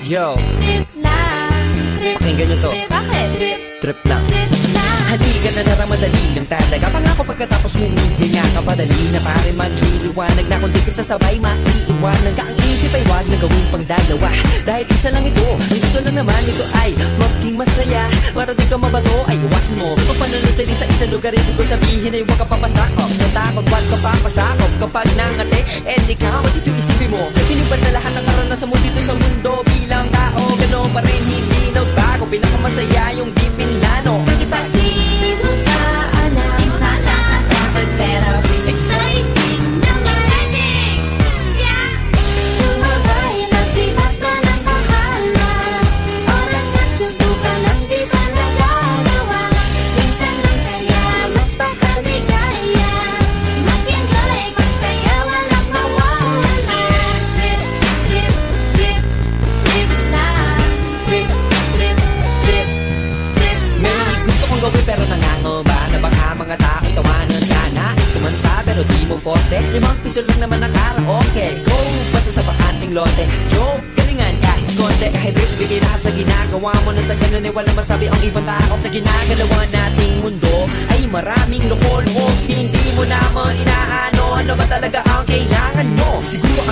Yo, Trip lang, trip, pakinggan nyo to. trip, bakit? Trip, Trip lang. trip lang. Halika na naramadali lang talaga. Pangako pagkatapos humihinga ka padali na pare magliliwanag na kung di ka sasabay maiiwanan ka. Ang isip ay wag na gawin pang dalawa dahil isa lang ito. Ang gusto lang naman ito ay maging masaya. Para di ka mabato ay iwasan mo kung pananatili sa isang lugar. Ibig ko sabihin ay huwag ka papastakop sa takot, wag ka papasakop. Kapag nangate, ikaw at ito isipin mo tinipan sa lahat ng karanasan mo dito sa mundo. Bilang tao, gano'n pa rin hindi nagbago. Pinakamasaya yung di pinlano. Kasi pag di mo na alam, di mo na dapat pero exciting naman. Yeah! Sumabay lang sipat na ng bahala. Oras na subukan ang di pa nagagawa. Minsan lang kaya magpakaligaya. Mag-enjoy, magsaya, walang mawawala. Trip, trip, trip, trip lang. Trip, trip, trip, trip May lang. gusto kong gawin pero nangangamba na baka mga tao'y tawanan ka. Nais kumanta pero di mo forte. 5 piso lang naman ang karaoke. Go, basta sa bakanting lote. Joke, galingan kahit konti. Kahit rip, bigay lahat sa ginagawa mo. Na sa ganun ay walang masabi ang ibang tao. Sa ginagalawa nating mundo ay maraming loko-loko. Hindi mo naman inaano ano ba talaga ang kailangan mo. Siguro